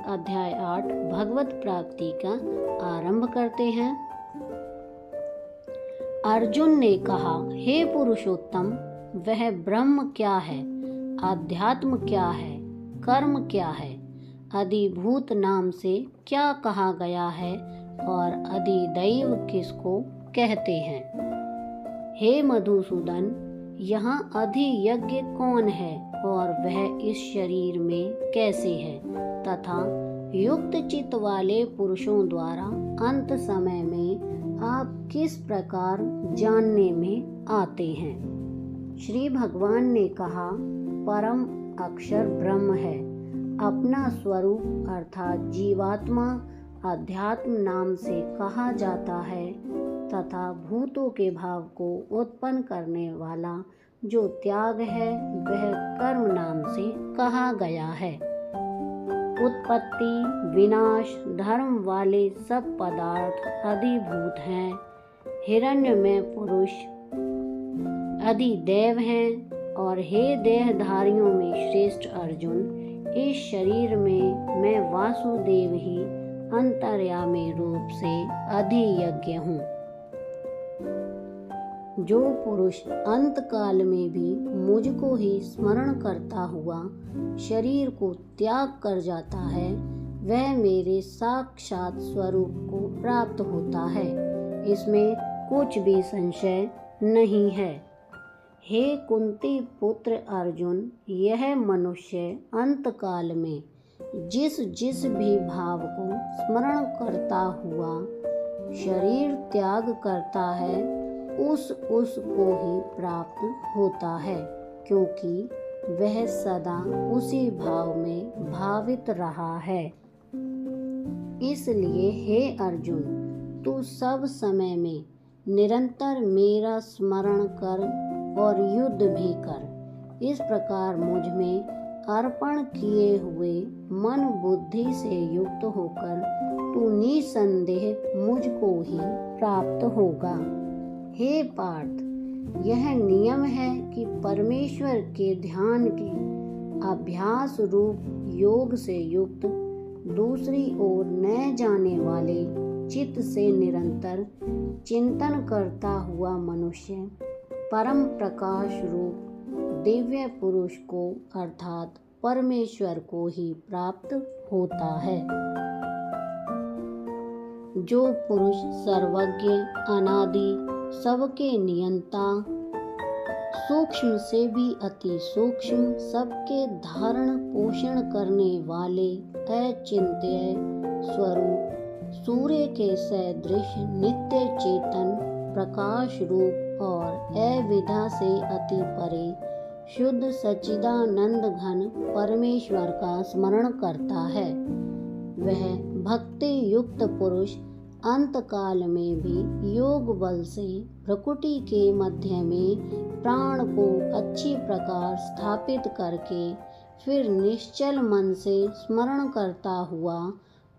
अध्याय 8 भगवत प्राप्ति का आरंभ करते हैं। अर्जुन ने कहा, हे पुरुषोत्तम, वह ब्रह्म क्या है, आध्यात्म क्या है, कर्म क्या है, अधिभूत नाम से क्या कहा गया है और अधिदैव किसको कहते हैं। हे मधुसूदन, यहाँ अधियज्ञ कौन है और वह इस शरीर में कैसे है, तथा युक्त चित्त वाले पुरुषों द्वारा अंत समय में आप किस प्रकार जानने में आते हैं। श्री भगवान ने कहा, परम अक्षर ब्रह्म है। अपना स्वरूप अर्थात जीवात्मा अध्यात्म नाम से कहा जाता है तथा भूतों के भाव को उत्पन्न करने वाला जो त्याग है वह कर्म नाम से कहा गया है। उत्पत्ति विनाश धर्म वाले सब पदार्थ अधिभूत हैं। हिरण्य में पुरुष अधिदैव हैं। और हे देहधारियों में श्रेष्ठ अर्जुन, इस शरीर में मैं वासुदेव ही अंतर्यामी रूप से अधियज्ञ हूँ। जो पुरुष अंत काल में भी मुझको ही स्मरण करता हुआ शरीर को त्याग कर जाता है, वह मेरे साक्षात स्वरूप को प्राप्त होता है। इसमें कुछ भी संशय नहीं है। हे कुंती पुत्र अर्जुन, यह मनुष्य अंत काल में जिस जिस भी भाव को स्मरण करता हुआ शरीर त्याग करता है, उस को ही प्राप्त होता है, क्योंकि वह सदा उसी भाव में भावित रहा है। इसलिए हे अर्जुन, तू सब समय में निरंतर मेरा स्मरण कर और युद्ध भी कर। इस प्रकार मुझ में अर्पण किए हुए मन बुद्धि से युक्त होकर तू निसंदेह मुझको ही प्राप्त होगा। हे पार्थ, यह नियम है कि परमेश्वर के ध्यान के अभ्यास रूप योग से युक्त दूसरी ओर न जाने वाले चित्त से निरंतर चिंतन करता हुआ मनुष्य परम प्रकाश रूप दिव्य पुरुष को अर्थात परमेश्वर को ही प्राप्त होता है। जो पुरुष सर्वज्ञ अनादि सबके नियंता, सूक्ष्म से भी अति सूक्ष्म सबके धारण पोषण करने वाले अचिंत्य स्वरूप सूर्य के सदृश नित्य चेतन प्रकाश रूप और अविद्या से अति परे शुद्ध सच्चिदानंद घन परमेश्वर का स्मरण करता है, वह भक्ति युक्त पुरुष अंत काल में भी योग बल से प्रकृति के मध्य में प्राण को अच्छी प्रकार स्थापित करके फिर निश्चल मन से स्मरण करता हुआ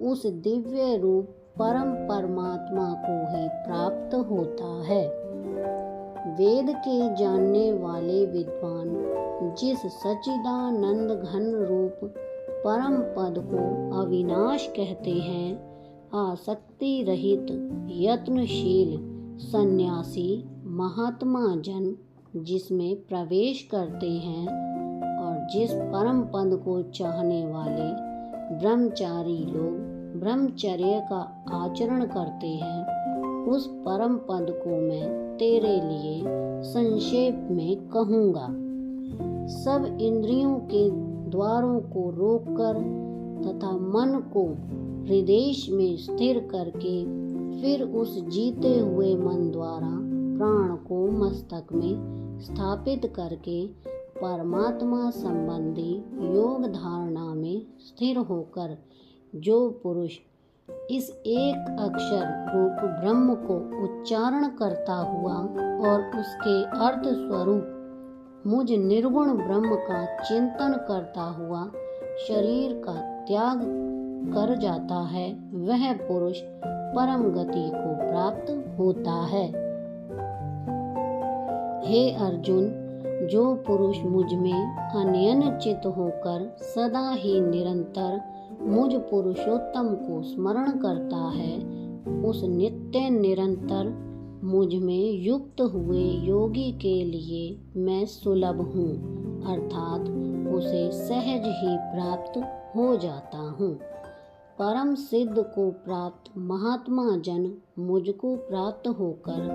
उस दिव्य रूप परम परमात्मा को ही प्राप्त होता है। वेद के जानने वाले विद्वान जिस सच्चिदानंद घन रूप परम पद को अविनाश कहते हैं, आसक्ति रहित यत्नशील सन्यासी महात्मा जन जिसमें प्रवेश करते हैं और जिस परम पद को चाहने वाले ब्रह्मचारी लोग ब्रह्मचर्य का आचरण करते हैं, उस परम पद को मैं तेरे लिए संक्षेप में कहूँगा। सब इंद्रियों के द्वारों को रोककर तथा मन को हृदय में स्थिर करके फिर उस जीते हुए मन द्वारा प्राण को मस्तक में स्थापित करके परमात्मा संबंधी योग धारणा में स्थिर होकर जो पुरुष इस एक अक्षर रूप ब्रह्म को उच्चारण करता हुआ और उसके अर्थ स्वरूप मुझ निर्गुण ब्रह्म का चिंतन करता हुआ शरीर का त्याग कर जाता है, वह पुरुष परम गति को प्राप्त होता है। हे अर्जुन, जो पुरुष मुझ में अनन्य चित होकर सदा ही निरंतर मुझ पुरुषोत्तम को स्मरण करता है, उस नित्य निरंतर मुझ में युक्त हुए योगी के लिए मैं सुलभ हूँ, अर्थात उसे सहज ही प्राप्त हो जाता हूँ। परम सिद्ध को प्राप्त महात्मा जन मुझको प्राप्त होकर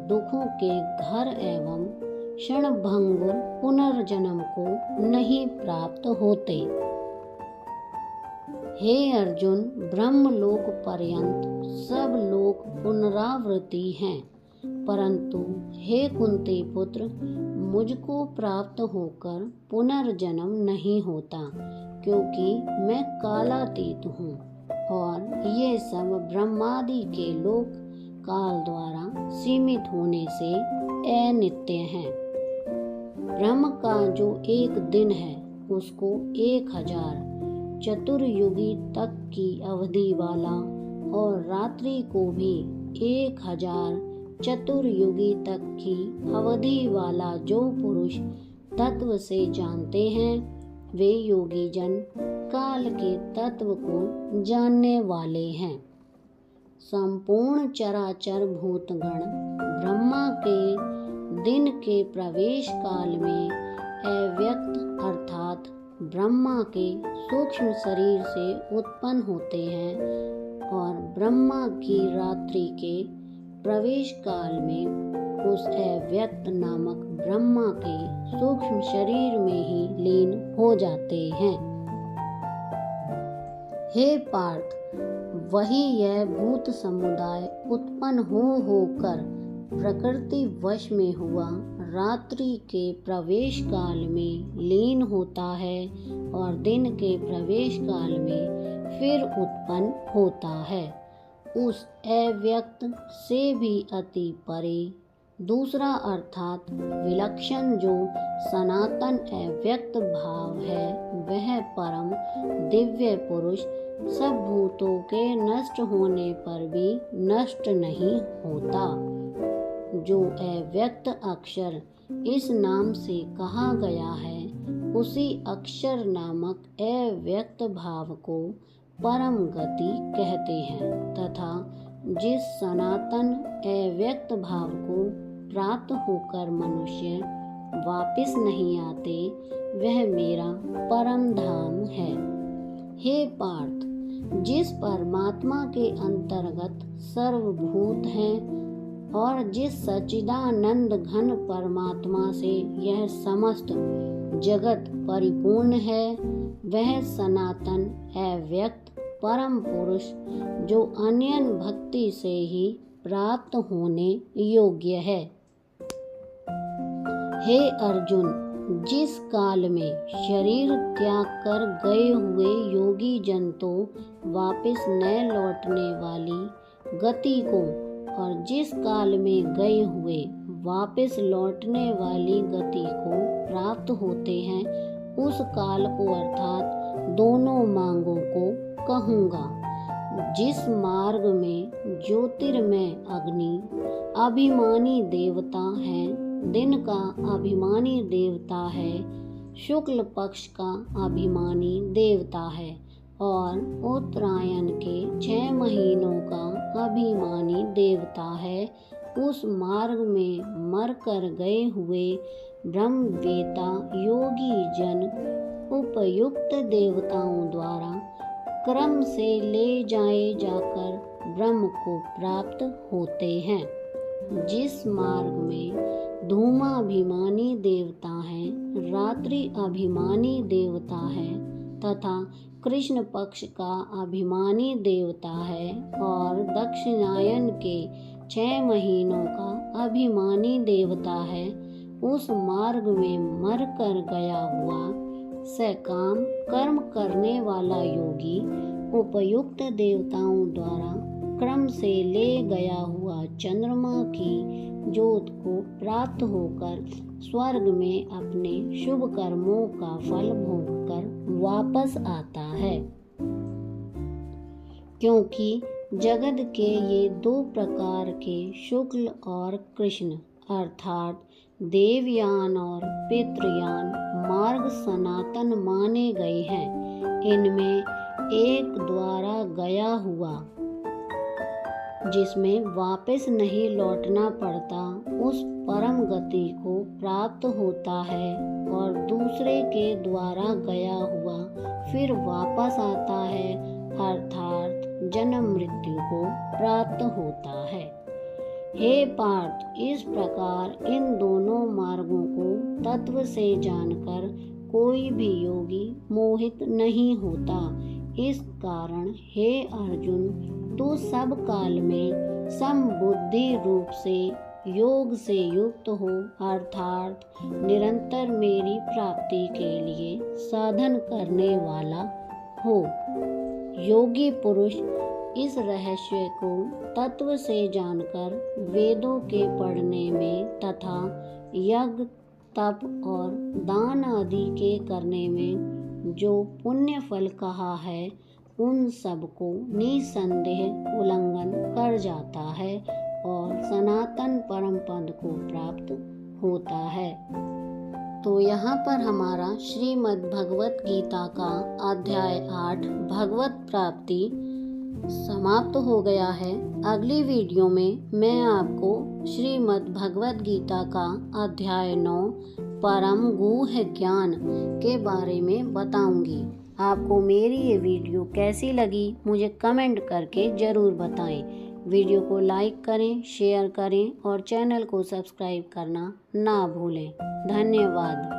दुखों के घर एवं क्षणभंगुर पुनर्जन्म को नहीं प्राप्त होते। हे अर्जुन, ब्रह्मलोक पर्यंत सब लोक पुनरावृत्ति हैं, परंतु हे कुंती पुत्र, मुझको प्राप्त होकर पुनर्जन्म नहीं होता, क्योंकि मैं कालातीत हूँ और ये सब ब्रह्मादि के लोक काल द्वारा सीमित होने से अनित्य हैं। ब्रह्म का जो एक दिन है उसको 1000 चतुर्युगी तक की अवधि वाला और रात्रि को भी 1000 चतुर्युगी तक की अवधि वाला जो पुरुष तत्व से जानते हैं, वे योगी जन काल के तत्व को जानने वाले हैं। संपूर्ण चराचर भूतगण ब्रह्मा के दिन के प्रवेश काल में अव्यक्त अर्थात ब्रह्मा के सूक्ष्म शरीर से उत्पन्न होते हैं और ब्रह्मा की रात्रि के प्रवेश काल में उस अव्यक्त नामक ब्रह्मा के सूक्ष्म शरीर में ही लीन हो जाते हैं। हे पार्थ, वही यह भूत समुदाय उत्पन्न होकर प्रकृति वश में हुआ रात्रि के प्रवेश काल में लीन होता है और दिन के प्रवेश काल में फिर उत्पन्न होता है। उस अव्यक्त से भी अति परे दूसरा अर्थात विलक्षण जो सनातन अव्यक्त भाव है, वह परम दिव्य पुरुष सब भूतों के नष्ट होने पर भी नष्ट नहीं होता। जो अव्यक्त अक्षर इस नाम से कहा गया है, उसी अक्षर नामक अव्यक्त भाव को परम गति कहते हैं तथा जिस सनातन अव्यक्त भाव को प्राप्त होकर मनुष्य वापस नहीं आते, वह मेरा परम धाम है। हे पार्थ, जिस परमात्मा के अंतर्गत सर्वभूत हैं और जिस सच्चिदानंद घन परमात्मा से यह समस्त जगत परिपूर्ण है, वह सनातन अव्यक्त परम पुरुष जो अनन्य भक्ति से ही प्राप्त होने योग्य है। हे अर्जुन, जिस काल में शरीर त्याग कर गए हुए योगी जन तो वापस न लौटने वाली गति को और जिस काल में गए हुए वापस लौटने वाली गति को प्राप्त होते हैं, उस काल को अर्थात दोनों मार्गों को कहूँगा। जिस मार्ग में ज्योतिर्मय अग्नि अभिमानी देवता है, दिन का अभिमानी देवता है, शुक्ल पक्ष का अभिमानी देवता है और उत्तरायण के 6 महीनों का अभिमानी देवता है, उस मार्ग में मर कर गए हुए ब्रह्मवेता योगी जन उपयुक्त देवताओं द्वारा क्रम से ले जाए जाकर ब्रह्म को प्राप्त होते हैं। जिस मार्ग में धूमाभिमानी देवता है, रात्रि अभिमानी देवता है तथा कृष्ण पक्ष का अभिमानी देवता है और दक्षिणायन के 6 महीनों का अभिमानी देवता है, उस मार्ग में मर कर गया हुआ सकाम कर्म करने वाला योगी उपयुक्त देवताओं द्वारा क्रम से ले गया हुआ चंद्रमा की ज्योत को प्राप्त होकर स्वर्ग में अपने शुभ कर्मों का फल भोगकर वापस आता है। क्योंकि जगत के ये 2 प्रकार के शुक्ल और कृष्ण अर्थात देवयान और पितृयान मार्ग सनातन माने गए हैं। इनमें एक द्वारा गया हुआ, जिसमें वापस नहीं लौटना पड़ता, उस परम गति को प्राप्त होता है, और दूसरे के द्वारा गया हुआ फिर वापस आता है, अर्थात जन्म मृत्यु को प्राप्त होता है। हे पार्थ, इस प्रकार इन दोनों मार्गों को तत्व से जानकर कोई भी योगी मोहित नहीं होता। इस कारण हे अर्जुन, तू सब काल में समबुद्धि रूप से योग से युक्त हो, अर्थात निरंतर मेरी प्राप्ति के लिए साधन करने वाला हो। योगी पुरुष इस रहस्य को तत्व से जानकर वेदों के पढ़ने में तथा यज्ञ, तप और दान आदि के करने में जो पुण्य फल कहा है, उन सब को निसंदेह उल्लंघन कर जाता है और सनातन परम पद को प्राप्त होता है। तो यहाँ पर हमारा श्रीमद् भगवत गीता का अध्याय 8 भगवत प्राप्ति समाप्त हो गया है। अगली वीडियो में मैं आपको श्रीमद् भगवत गीता का अध्याय 9 परम गुह्य ज्ञान के बारे में बताऊंगी। आपको मेरी ये वीडियो कैसी लगी मुझे कमेंट करके ज़रूर बताएं। वीडियो को लाइक करें, शेयर करें और चैनल को सब्सक्राइब करना ना भूलें। धन्यवाद।